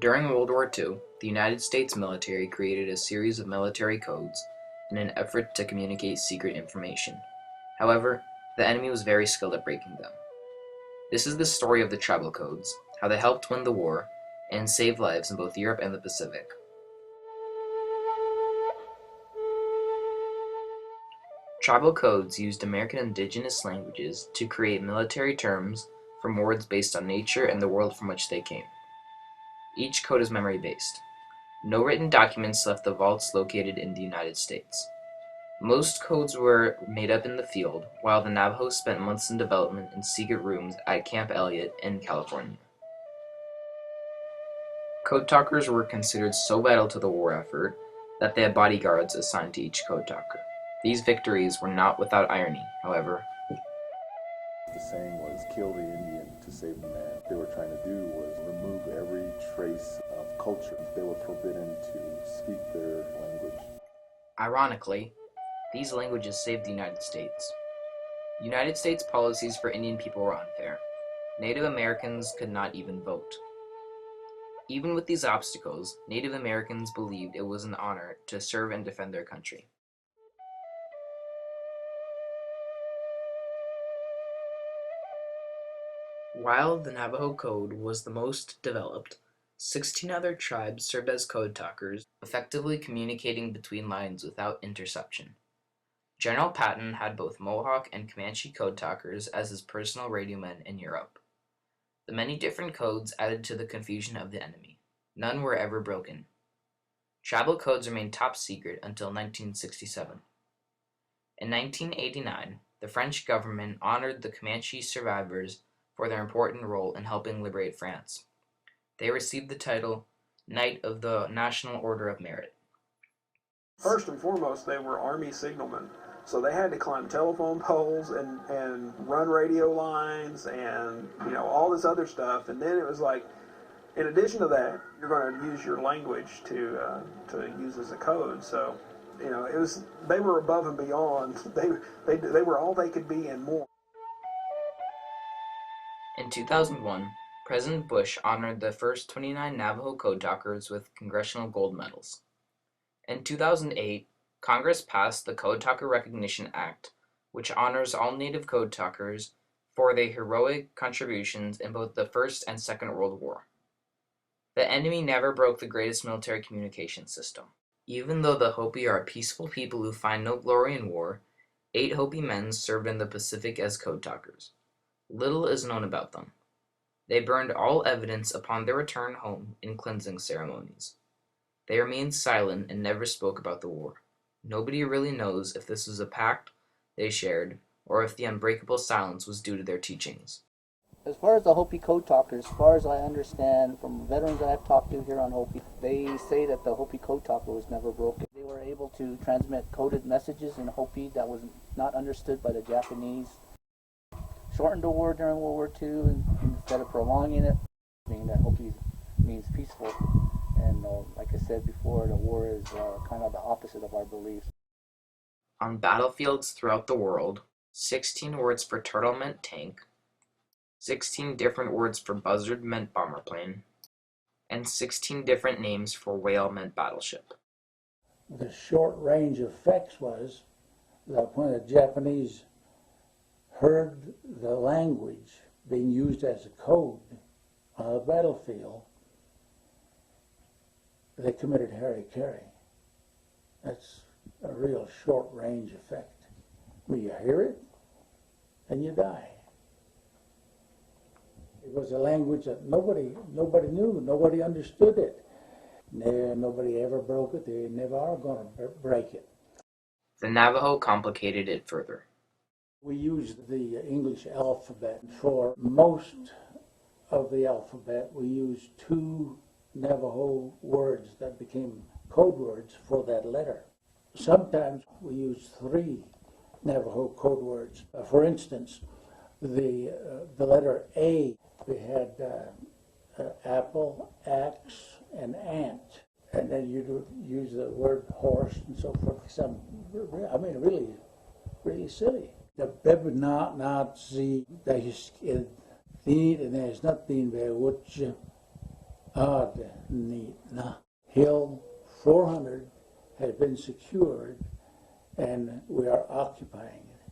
During World War II, the United States military created a series of military codes in an effort to communicate secret information. However, the enemy was very skilled at breaking them. This is the story of the tribal codes, how they helped win the war and save lives in both Europe and the Pacific. Tribal codes used American indigenous languages to create military terms from words based on nature and the world from which they came. Each code is memory-based. No written documents left the vaults located in the United States. Most codes were made up in the field, while the Navajo spent months in development in secret rooms at Camp Elliott in California. Code talkers were considered so vital to the war effort that they had bodyguards assigned to each code talker. These victories were not without irony, however. The saying was, kill the Indian to save the man. What they were trying to do was remove every trace of culture. They were forbidden to speak their language. Ironically, these languages saved the United States. United States policies for Indian people were unfair. Native Americans could not even vote. Even with these obstacles, Native Americans believed it was an honor to serve and defend their country. While the Navajo Code was the most developed, 16 other tribes served as code talkers, effectively communicating between lines without interception. General Patton had both Mohawk and Comanche code talkers as his personal radio men in Europe. The many different codes added to the confusion of the enemy. None were ever broken. Tribal codes remained top secret until 1967. In 1989, the French government honored the Comanche survivors for their important role in helping liberate France. They received the title Knight of the National Order of Merit. First and foremost, they were Army signalmen. So they had to climb telephone poles and run radio lines and, all this other stuff. And then it was like, in addition to that, you're going to use your language to use as a code. So, they were above and beyond. They were all they could be and more. In 2001, President Bush honored the first 29 Navajo code talkers with congressional gold medals. In 2008, Congress passed the Code Talker Recognition Act, which honors all Native code talkers for their heroic contributions in both the First and Second World War. The enemy never broke the greatest military communication system. Even though the Hopi are peaceful people who find no glory in war, 8 Hopi men served in the Pacific as code talkers. Little is known about them. They burned all evidence upon their return home in cleansing ceremonies. They remained silent and never spoke about the war. Nobody really knows if this was a pact they shared or if the unbreakable silence was due to their teachings. As far as the Hopi code talkers, as far as I understand from veterans that I've talked to here on Hopi, they say that the Hopi code talker was never broken. They were able to transmit coded messages in Hopi that was not understood by the Japanese. Shortened the war during World War II instead of prolonging it, meaning that Hopi means peaceful. And like I said before, the war is kind of the opposite of our beliefs. On battlefields throughout the world, 16 words for turtle meant tank, 16 different words for buzzard meant bomber plane, and 16 different names for whale meant battleship. The short range effects was that when the Japanese heard the language being used as a code on a battlefield, they committed hara-kiri. That's a real short-range effect. When you hear it, and you die. It was a language that nobody knew, nobody understood it. Nobody ever broke it, they never are going to break it. The Navajo complicated it further. We used the English alphabet. For most of the alphabet, we used 2 Navajo words that became code words for that letter. Sometimes we use 3 Navajo code words. For instance, the letter A, we had apple, axe, and ant. And then you use the word horse and so forth. Really silly. The bebnazi, dat is niet en hij is not being bij wotje. Adnina. Hill 400 has been secured and we are occupying it.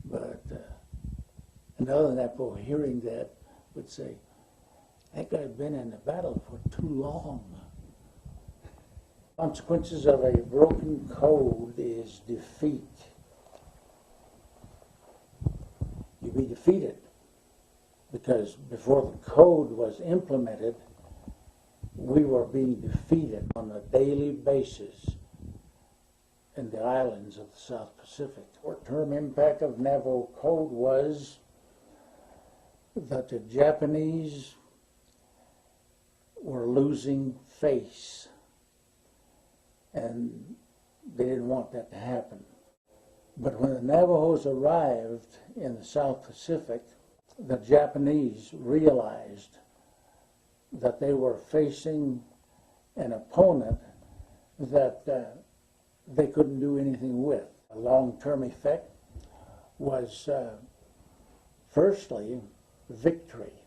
But another Navajo hearing that would say, that guy's been in the battle for too long. Consequences of a broken code is defeat. You be defeated because before the code was implemented, we were being defeated on a daily basis in the islands of the South Pacific. Short-term impact of Navajo Code was that the Japanese were losing face, and they didn't want that to happen. But when the Navajos arrived in the South Pacific, the Japanese realized that they were facing an opponent that they couldn't do anything with. A long-term effect was, firstly, victory.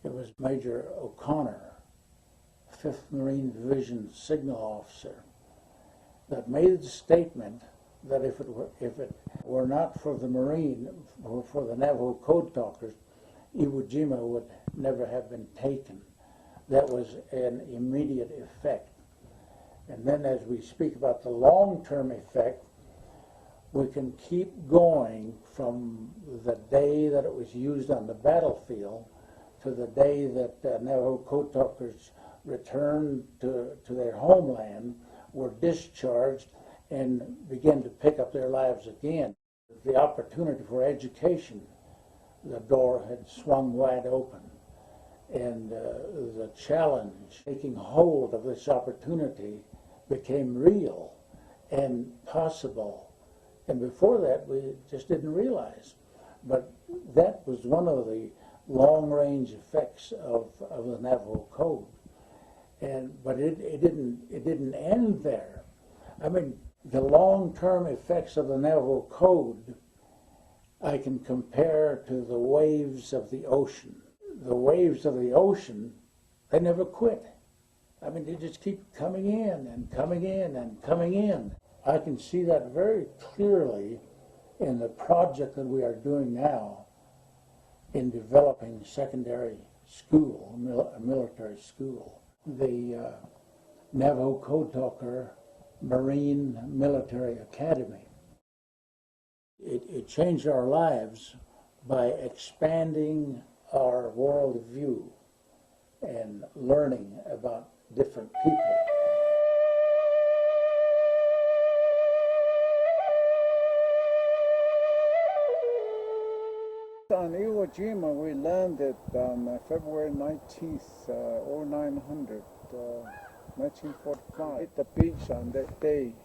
It was Major O'Connor, 5th Marine Division signal officer, that made the statement that if it were not for the Marine, or for the Navajo Code Talkers, Iwo Jima would never have been taken. That was an immediate effect. And then as we speak about the long-term effect, we can keep going from the day that it was used on the battlefield to the day that Navajo Code Talkers returned to their homeland, were discharged, and began to pick up their lives again. The opportunity for education, the door had swung wide open, and the challenge, taking hold of this opportunity, became real and possible. And before that, we just didn't realize. But that was one of the long-range effects of the Navajo Code. But it didn't end there. I mean, the long-term effects of the Navajo Code I can compare to the waves of the ocean. The waves of the ocean, they never quit. I mean, they just keep coming in and coming in and coming in. I can see that very clearly in the project that we are doing now in developing secondary school, a military school. The Navajo Code Talker Marine Military Academy. It changed our lives by expanding our world view and learning about different people. On Iwo Jima, we landed on February 19th, 1945, at the beach on that day.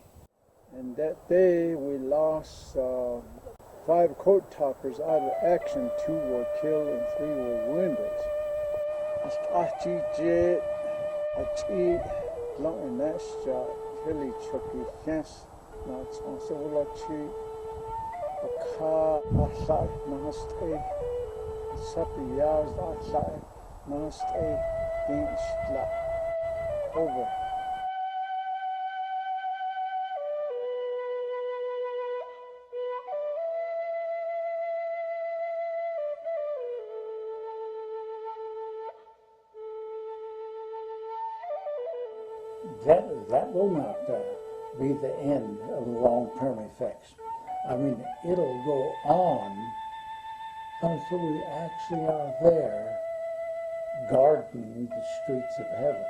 And that day, we lost 5 code talkers out of action. 2 were killed and 3 were wounded. Over. That will not be the end of the long-term effects. I mean, it'll go on until we actually are there guarding the streets of heaven.